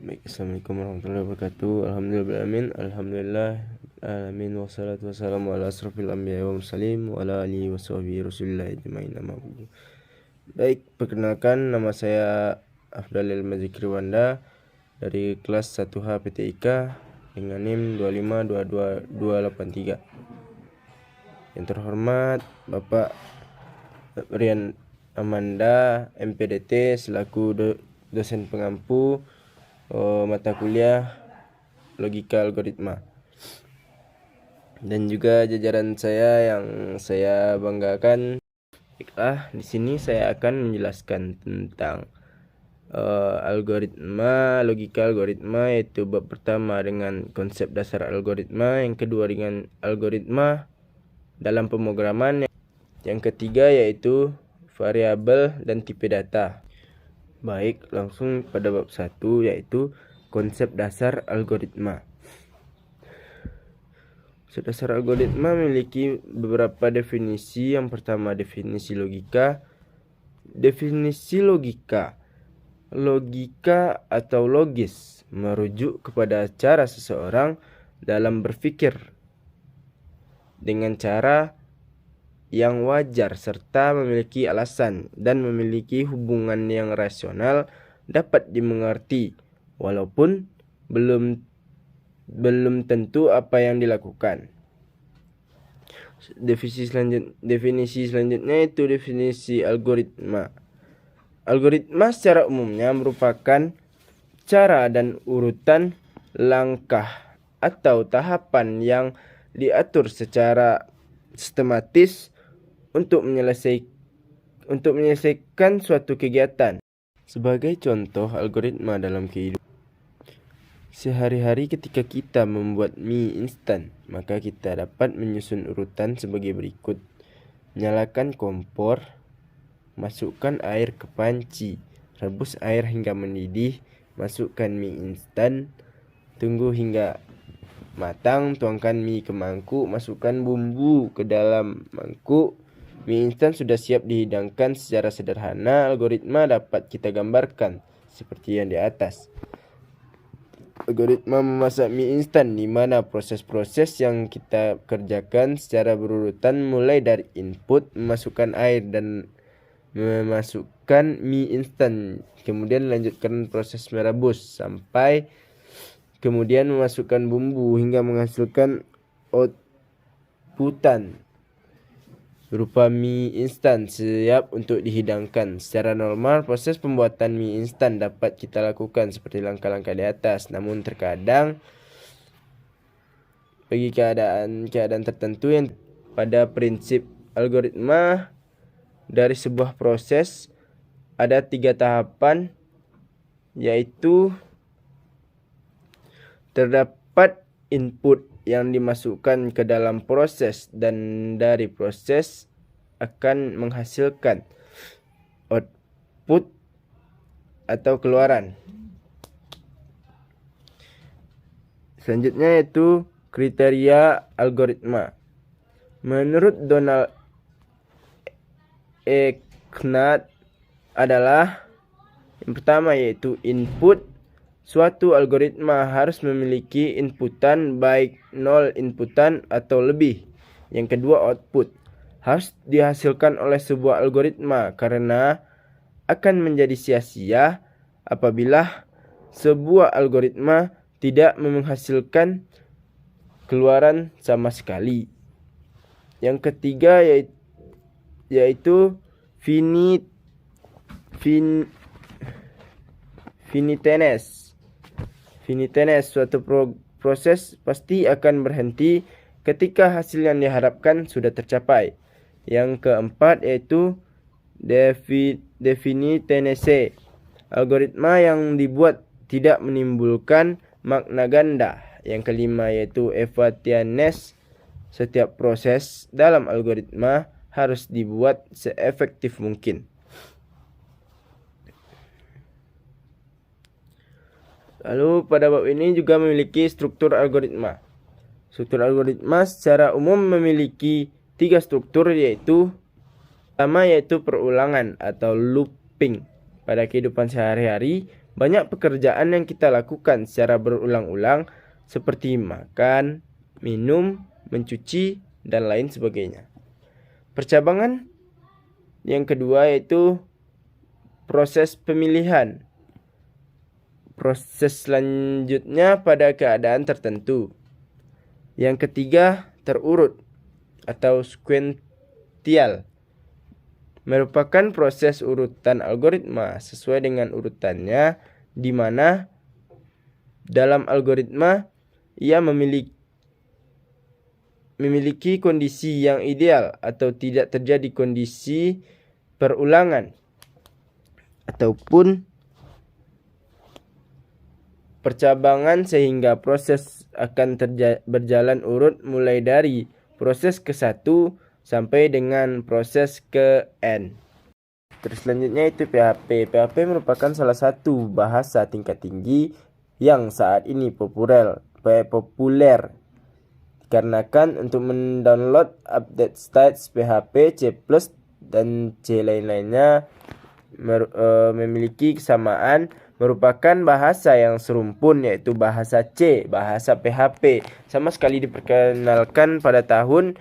Baik, assalamualaikum warahmatullahi wabarakatuh. Alhamdulillah, wassalatu wassalamu ala asrofil anbiya wa mursalin wa ala alihi wa sahbihi rasulillah ajma'in amma ba'du. Baik, perkenalkan nama saya Afdalil Mazikri Wanda dari kelas 1H PTIK dengan NIM 2522283. Yang terhormat Bapak Rian Amanda MPDT selaku dosen pengampu mata kuliah logika algoritma, dan juga jajaran saya yang saya banggakan. Di sini saya akan menjelaskan tentang logika algoritma, yaitu bab pertama dengan konsep dasar algoritma, yang kedua dengan algoritma dalam pemrograman, yang ketiga yaitu variabel dan tipe data. Baik, langsung pada bab 1, yaitu konsep dasar algoritma. Konsep dasar algoritma memiliki beberapa definisi. Yang pertama, definisi logika. Definisi logika. Logika atau logis merujuk kepada cara seseorang dalam berpikir dengan cara yang wajar serta memiliki alasan dan memiliki hubungan yang rasional, dapat dimengerti walaupun belum tentu apa yang dilakukan. Definisi selanjutnya itu definisi algoritma. Algoritma secara umumnya merupakan cara dan urutan langkah atau tahapan yang diatur secara sistematis untuk menyelesaikan suatu kegiatan. Sebagai contoh algoritma dalam kehidupan sehari-hari, ketika kita membuat mie instan, maka kita dapat menyusun urutan sebagai berikut. Nyalakan kompor, masukkan air ke panci, rebus air hingga mendidih, masukkan mie instan, tunggu hingga matang, tuangkan mie ke mangkuk, masukkan bumbu ke dalam mangkuk. Mie instan sudah siap dihidangkan. Secara sederhana, algoritma dapat kita gambarkan seperti yang di atas. Algoritma memasak mie instan, di mana proses-proses yang kita kerjakan secara berurutan, mulai dari input, memasukkan air dan memasukkan mie instan, kemudian lanjutkan proses merebus sampai kemudian memasukkan bumbu hingga menghasilkan outputan berupa mie instan siap untuk dihidangkan. Secara normal, proses pembuatan mie instan dapat kita lakukan seperti langkah-langkah di atas. Namun terkadang bagi keadaan tertentu yang pada prinsip algoritma dari sebuah proses ada 3 tahapan, yaitu terdapat input yang dimasukkan ke dalam proses dan dari proses akan menghasilkan output atau keluaran. Selanjutnya yaitu kriteria algoritma. Menurut Donald E. Knuth adalah yang pertama yaitu input. Suatu algoritma harus memiliki inputan baik 0 inputan atau lebih. Yang kedua, output harus dihasilkan oleh sebuah algoritma, karena akan menjadi sia-sia apabila sebuah algoritma tidak menghasilkan keluaran sama sekali. Yang ketiga yaitu finiteness. Finiteness, suatu proses pasti akan berhenti ketika hasil yang diharapkan sudah tercapai. Yang keempat yaitu definitenesse. Algoritma yang dibuat tidak menimbulkan makna ganda. Yang kelima yaitu efficientness. Setiap proses dalam algoritma harus dibuat seefektif mungkin. Lalu pada bab ini juga memiliki struktur algoritma. Struktur algoritma secara umum memiliki 3 struktur, yaitu pertama yaitu perulangan atau looping. Pada kehidupan sehari-hari, Banyak pekerjaan yang kita lakukan secara berulang-ulang seperti makan, minum, mencuci, dan lain sebagainya. Percabangan yang kedua yaitu proses pemilihan. Proses selanjutnya pada keadaan tertentu. Yang ketiga, terurut atau sekuensial. Merupakan proses urutan algoritma sesuai dengan urutannya, di mana dalam algoritma ia memiliki kondisi yang ideal atau tidak terjadi kondisi perulangan ataupun percabangan, sehingga proses akan berjalan urut mulai dari proses ke-1 sampai dengan proses ke N. Terus selanjutnya itu PHP. PHP merupakan salah satu bahasa tingkat tinggi yang saat ini populer dikarenakan untuk mendownload update stats PHP, C+, dan C lain-lainnya memiliki kesamaan, merupakan bahasa yang serumpun, yaitu bahasa C, bahasa PHP. Sama sekali diperkenalkan pada tahun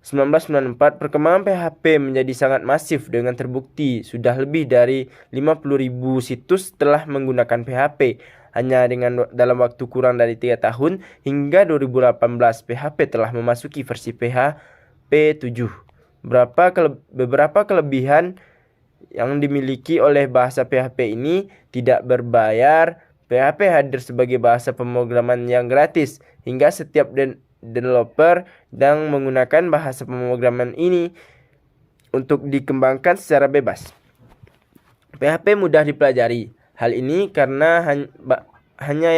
1994, perkembangan PHP menjadi sangat masif dengan terbukti sudah lebih dari 50.000 situs telah menggunakan PHP. Hanya dalam waktu kurang dari 3 tahun hingga 2018, PHP telah memasuki versi PHP 7. Beberapa kelebihan yang dimiliki oleh bahasa PHP ini: tidak berbayar. PHP hadir sebagai bahasa pemrograman yang gratis, hingga setiap developer yang menggunakan bahasa pemrograman ini untuk dikembangkan secara bebas. PHP mudah dipelajari. Hal ini karena hanya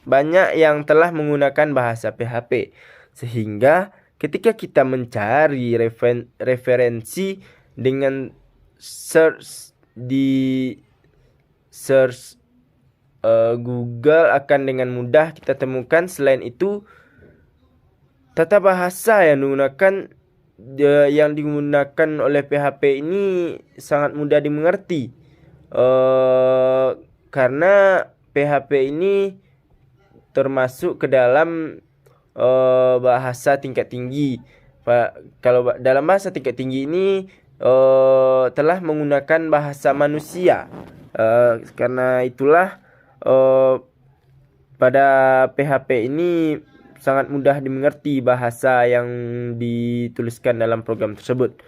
banyak yang telah menggunakan bahasa PHP, sehingga ketika kita mencari referensi dengan search Google, akan dengan mudah kita temukan. Selain itu, tata bahasa yang digunakan oleh PHP ini sangat mudah dimengerti, karena PHP ini termasuk ke dalam bahasa tingkat tinggi. Kalau dalam bahasa tingkat tinggi ini telah menggunakan bahasa manusia. Karena itulah pada PHP ini sangat mudah dimengerti bahasa yang dituliskan dalam program tersebut.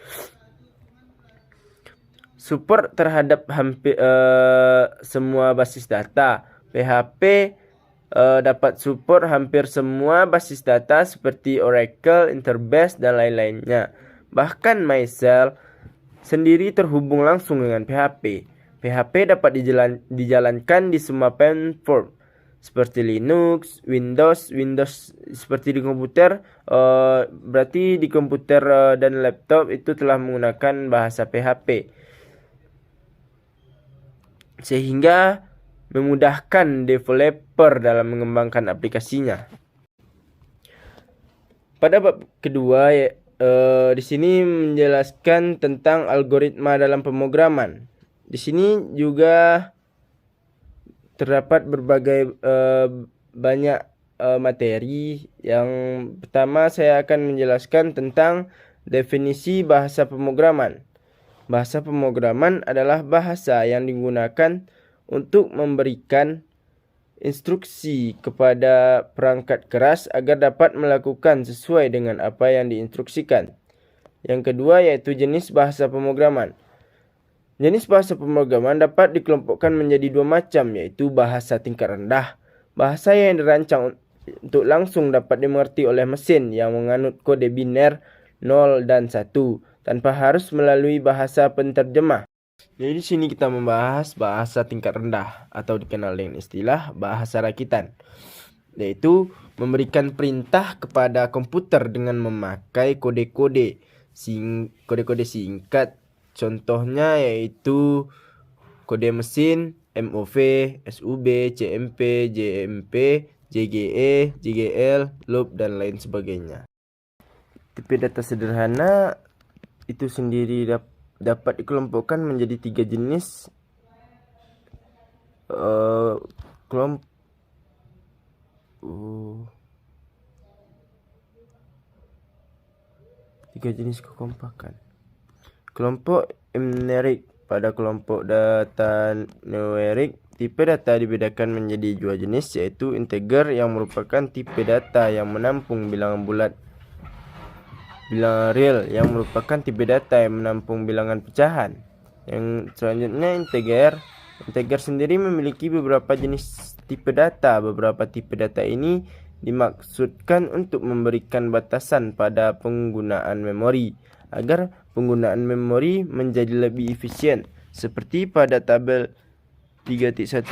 Support terhadap hampir semua basis data. PHP dapat support hampir semua basis data seperti Oracle, Interbase, dan lain-lainnya. Bahkan MySQL sendiri terhubung langsung dengan PHP. PHP dapat dijalankan di semua platform seperti Linux, Windows seperti di komputer. Berarti di komputer dan laptop itu telah menggunakan bahasa PHP, sehingga memudahkan developer dalam mengembangkan aplikasinya. Pada bab kedua, di sini menjelaskan tentang algoritma dalam pemrograman. Di sini juga terdapat berbagai banyak materi. Yang pertama, saya akan menjelaskan tentang definisi bahasa pemrograman. Bahasa pemrograman adalah bahasa yang digunakan untuk memberikan instruksi kepada perangkat keras agar dapat melakukan sesuai dengan apa yang diinstruksikan. Yang kedua yaitu jenis bahasa pemrograman. Jenis bahasa pemrograman dapat dikelompokkan menjadi dua macam, yaitu bahasa tingkat rendah. Bahasa yang dirancang untuk langsung dapat dimengerti oleh mesin yang menganut kode biner 0 dan 1 tanpa harus melalui bahasa penterjemah. Jadi di sini kita membahas bahasa tingkat rendah atau dikenal dengan istilah bahasa rakitan, yaitu memberikan perintah kepada komputer dengan memakai kode-kode singkat. Contohnya yaitu kode mesin, MOV, SUB, CMP, JMP, JGE, JGL, loop, dan lain sebagainya. Tipe data sederhana itu sendiri dapat dikelompokkan menjadi 3 jenis, kelompok tiga jenis kekompakan. Kelompok numerik. Pada kelompok data numerik, tipe data dibedakan menjadi dua jenis, yaitu integer yang merupakan tipe data yang menampung bilangan bulat, bilangan real yang merupakan tipe data yang menampung bilangan pecahan. Yang selanjutnya integer. Integer sendiri memiliki beberapa jenis tipe data. Beberapa tipe data ini dimaksudkan untuk memberikan batasan pada penggunaan memori agar penggunaan memori menjadi lebih efisien. Seperti pada tabel 3.1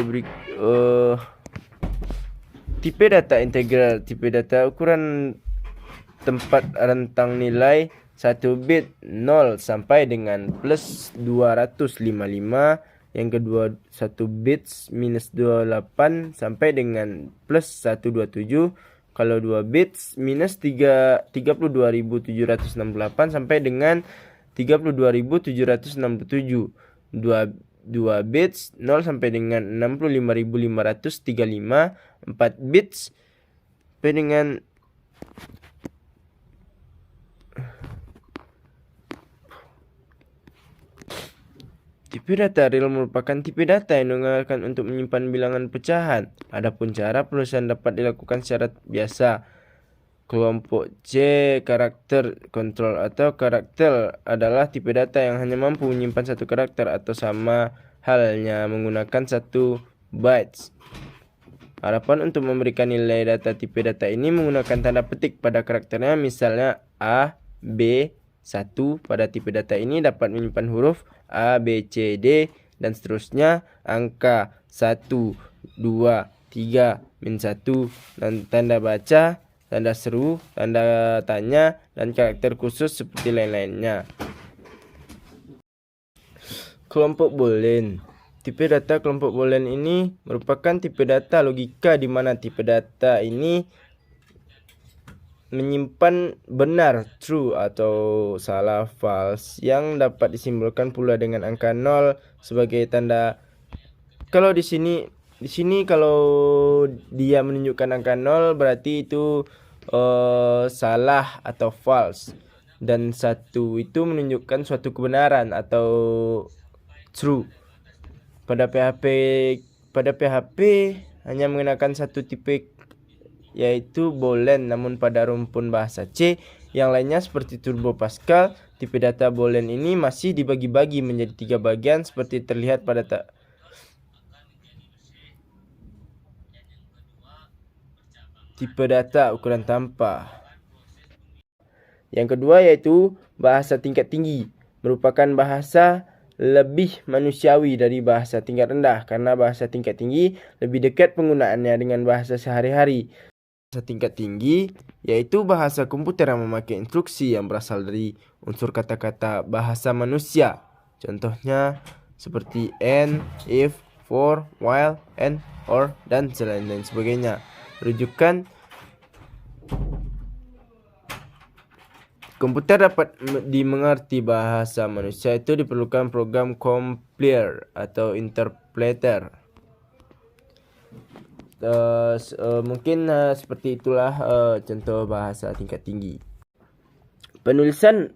tipe data integral. Tipe data ukuran tempat rentang nilai 1 bit 0 sampai dengan plus 255. Yang kedua 1 bits minus 28 sampai dengan plus 127. Kalau 2 bits minus 32.768 sampai dengan 32.767. 2 bits 0 sampai dengan 65.535. 4 bits sampai dengan tipe data real merupakan tipe data yang digunakan untuk menyimpan bilangan pecahan. Adapun cara penulisan dapat dilakukan secara biasa. Kelompok C, karakter kontrol atau karakter adalah tipe data yang hanya mampu menyimpan satu karakter atau sama halnya menggunakan 1 bytes. Harapan untuk memberikan nilai data tipe data ini menggunakan tanda petik pada karakternya, misalnya A, B, 1 pada tipe data ini dapat menyimpan huruf A, B, C, D, dan seterusnya, angka 1, 2, 3, min 1, dan tanda baca, tanda seru, tanda tanya, dan karakter khusus seperti lain-lainnya. Kelompok boolean. Tipe data kelompok boolean ini merupakan tipe data logika di mana tipe data ini menyimpan benar true atau salah false yang dapat disimbolkan pula dengan angka 0 sebagai tanda. Kalau di sini kalau dia menunjukkan angka 0 berarti itu salah atau false, dan 1 itu menunjukkan suatu kebenaran atau true. Pada PHP hanya menggunakan satu tipe, yaitu boolean, namun pada rumpun bahasa C yang lainnya seperti Turbo Pascal, tipe data boolean ini masih dibagi-bagi menjadi 3 bagian seperti terlihat pada tipe data ukuran tanpa. Yang kedua yaitu bahasa tingkat tinggi, merupakan bahasa lebih manusiawi dari bahasa tingkat rendah karena bahasa tingkat tinggi lebih dekat penggunaannya dengan bahasa sehari-hari. Bahasa tingkat tinggi yaitu bahasa komputer yang memakai instruksi yang berasal dari unsur kata-kata bahasa manusia. Contohnya seperti and, if, for, while, and, or, dan lain-lain sebagainya. Rujukan: komputer dapat dimengerti bahasa manusia itu diperlukan program compiler atau interpreter. Mungkin seperti itulah contoh bahasa tingkat tinggi. Penulisan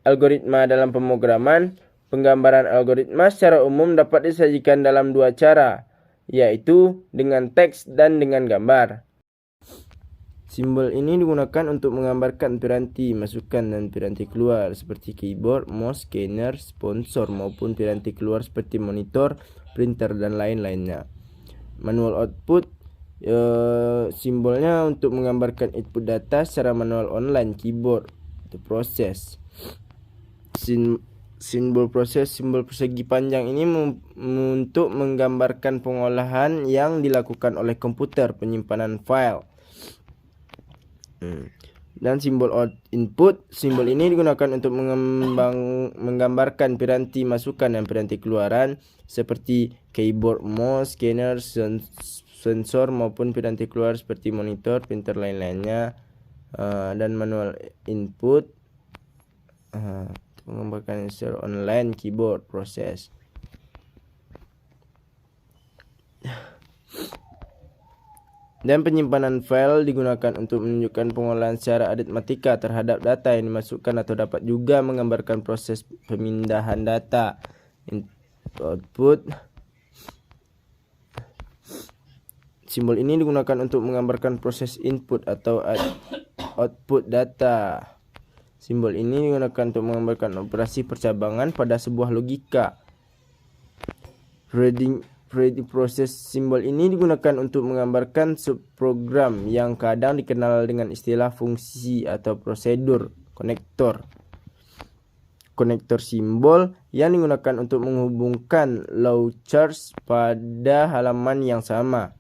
algoritma dalam pemrograman. Penggambaran algoritma secara umum dapat disajikan dalam 2 cara, yaitu dengan teks dan dengan gambar. Simbol ini digunakan untuk menggambarkan piranti masukan dan piranti keluar seperti keyboard, mouse, scanner, sponsor, maupun piranti keluar seperti monitor, printer, dan lain-lainnya. Manual output, simbolnya untuk menggambarkan input data secara manual online, keyboard itu proses. Simbol proses, simbol persegi panjang ini untuk menggambarkan pengolahan yang dilakukan oleh komputer, penyimpanan file. Dan simbol input, simbol ini digunakan untuk menggambarkan piranti masukan dan piranti keluaran seperti keyboard, mouse, scanner, sensor, maupun piranti keluar seperti monitor, printer, lain-lainnya. Dan manual input menggambarkan secara online, keyboard proses. Dan penyimpanan file digunakan untuk menunjukkan pengolahan secara aritmatika terhadap data yang dimasukkan atau dapat juga menggambarkan proses pemindahan data. Output. Simbol ini digunakan untuk menggambarkan proses input atau output data. Simbol ini digunakan untuk menggambarkan operasi percabangan pada sebuah logika. Ready proses. Simbol ini digunakan untuk menggambarkan subprogram yang kadang dikenal dengan istilah fungsi atau prosedur. Konektor. Konektor simbol yang digunakan untuk menghubungkan launchers pada halaman yang sama.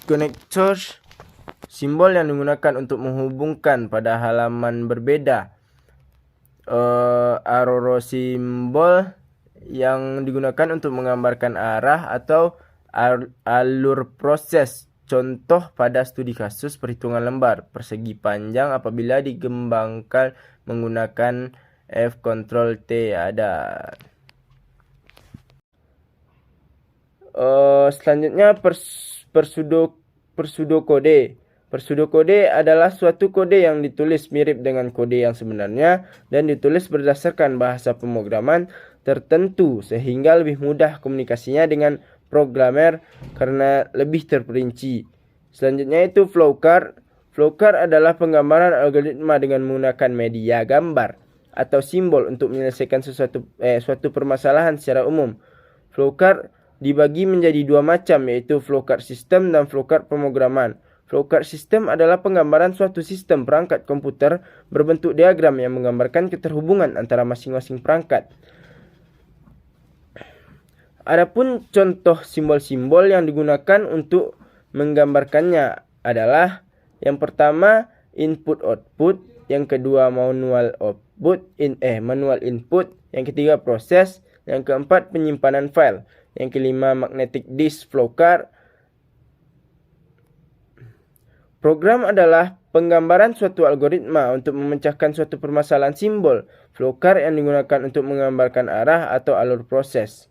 Konektor simbol yang digunakan untuk menghubungkan pada halaman berbeda. Arrow simbol yang digunakan untuk menggambarkan arah atau alur proses. Contoh pada studi kasus perhitungan lembar persegi panjang apabila dikembangkan menggunakan F Ctrl T ada. Selanjutnya persudokode. Persudokode adalah suatu kode yang ditulis mirip dengan kode yang sebenarnya dan ditulis berdasarkan bahasa pemrograman tertentu sehingga lebih mudah komunikasinya dengan programmer karena lebih terperinci. Selanjutnya itu flowchart. Flowchart adalah penggambaran algoritma dengan menggunakan media gambar atau simbol untuk menyelesaikan suatu permasalahan secara umum. Flowchart dibagi menjadi dua macam, yaitu flowchart sistem dan flowchart pemrograman. Flowchart sistem adalah penggambaran suatu sistem perangkat komputer berbentuk diagram yang menggambarkan keterhubungan antara masing-masing perangkat. Adapun contoh simbol-simbol yang digunakan untuk menggambarkannya adalah yang pertama input output, yang kedua manual input, yang ketiga proses, yang keempat penyimpanan file, yang kelima magnetic disk flowchart. Program adalah penggambaran suatu algoritma untuk memecahkan suatu permasalahan simbol. Flowchart yang digunakan untuk menggambarkan arah atau alur proses.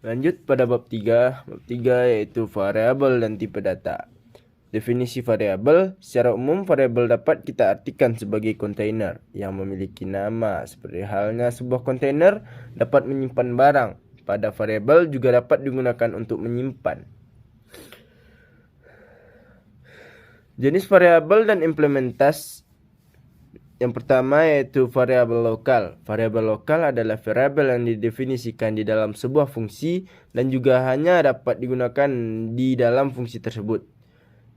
Lanjut pada bab 3. Bab 3 yaitu variabel dan tipe data. Definisi variabel. Secara umum, variabel dapat kita artikan sebagai kontainer yang memiliki nama. Seperti halnya sebuah kontainer dapat menyimpan barang. Pada variabel juga dapat digunakan untuk menyimpan. Jenis variabel dan implementasi. Yang pertama yaitu variabel lokal. Variabel lokal adalah variabel yang didefinisikan di dalam sebuah fungsi dan juga hanya dapat digunakan di dalam fungsi tersebut.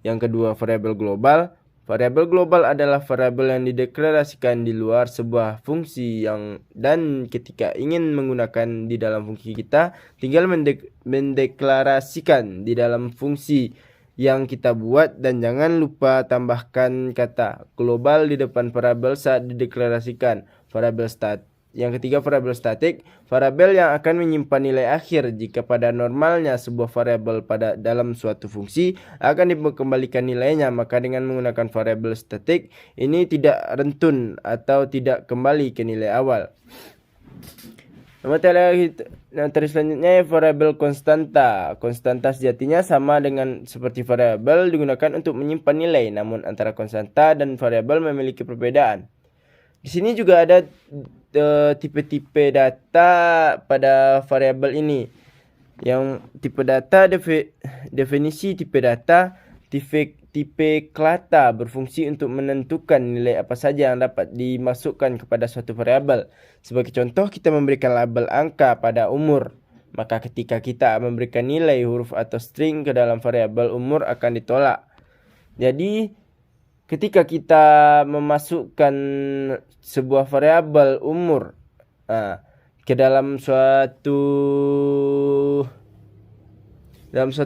Yang kedua, variabel global. Variabel global adalah variabel yang dideklarasikan di luar sebuah fungsi dan ketika ingin menggunakan di dalam fungsi kita tinggal mendeklarasikan di dalam fungsi yang kita buat, dan jangan lupa tambahkan kata global di depan variabel saat dideklarasikan. Yang ketiga, variabel statik. Variabel yang akan menyimpan nilai akhir. Jika pada normalnya sebuah variabel pada dalam suatu fungsi akan dikembalikan nilainya, maka dengan menggunakan variabel statik ini tidak rentun atau tidak kembali ke nilai awal. Materi selanjutnya variabel konstanta. Konstanta sejatinya sama dengan seperti variabel digunakan untuk menyimpan nilai, namun antara konstanta dan variabel memiliki perbedaan. Di sini juga ada tipe-tipe data pada variabel ini. Yang tipe data, definisi tipe data, tipe klata berfungsi untuk menentukan nilai apa saja yang dapat dimasukkan kepada suatu variabel. Sebagai contoh, kita memberikan label angka pada umur. Maka ketika kita memberikan nilai huruf atau string ke dalam variabel umur akan ditolak. Jadi ketika kita memasukkan sebuah variabel umur ke dalam suatu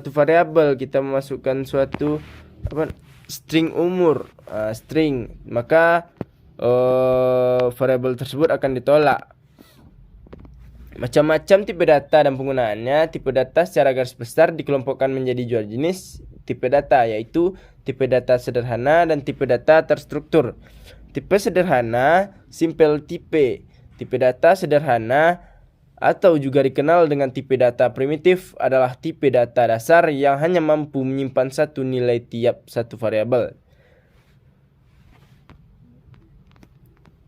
variabel, kita memasukkan suatu string umur, maka variabel tersebut akan ditolak. Macam-macam tipe data dan penggunaannya. Tipe data secara garis besar dikelompokkan menjadi dua jenis tipe data, yaitu tipe data sederhana dan tipe data terstruktur. Tipe sederhana, simple type. Tipe data sederhana atau juga dikenal dengan tipe data primitif adalah tipe data dasar yang hanya mampu menyimpan satu nilai tiap satu variabel.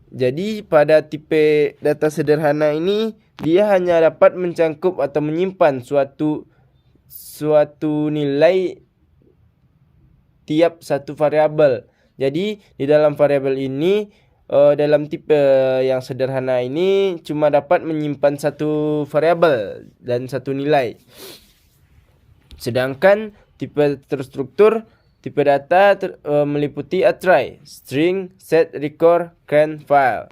Jadi pada tipe data sederhana ini dia hanya dapat mencangkup atau menyimpan suatu nilai tiap satu variabel. Jadi di dalam variabel ini dalam tipe yang sederhana ini cuma dapat menyimpan satu variabel dan satu nilai. Sedangkan tipe terstruktur, tipe data meliputi array, string, set, record, can, file.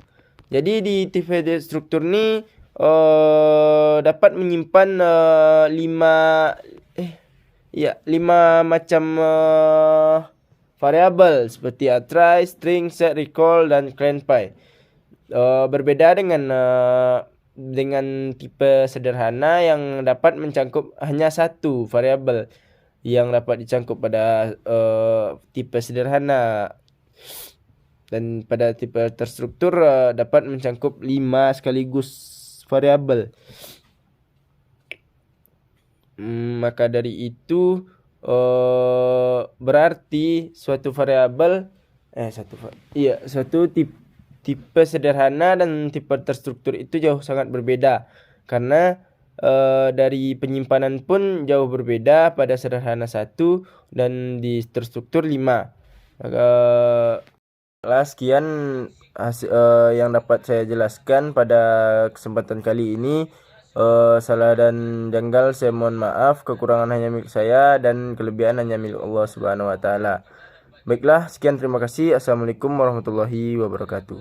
Jadi di tipe struktur ini dapat menyimpan 5 macam variabel seperti array, string, set, recall, dan CleanPy. Berbeda dengan tipe sederhana yang dapat mencangkup hanya satu variabel yang dapat dicangkup pada tipe sederhana, dan pada tipe terstruktur dapat mencangkup 5 sekaligus variabel. Maka dari itu berarti suatu tipe sederhana dan tipe terstruktur itu jauh sangat berbeda, karena dari penyimpanan pun jauh berbeda. Pada sederhana 1 dan di terstruktur 5. Sekian yang dapat saya jelaskan pada kesempatan kali ini. Salah dan janggal saya mohon maaf, kekurangan hanya milik saya dan kelebihan hanya milik Allah Subhanahu wa taala. Baiklah, sekian, terima kasih. Assalamualaikum warahmatullahi wabarakatuh.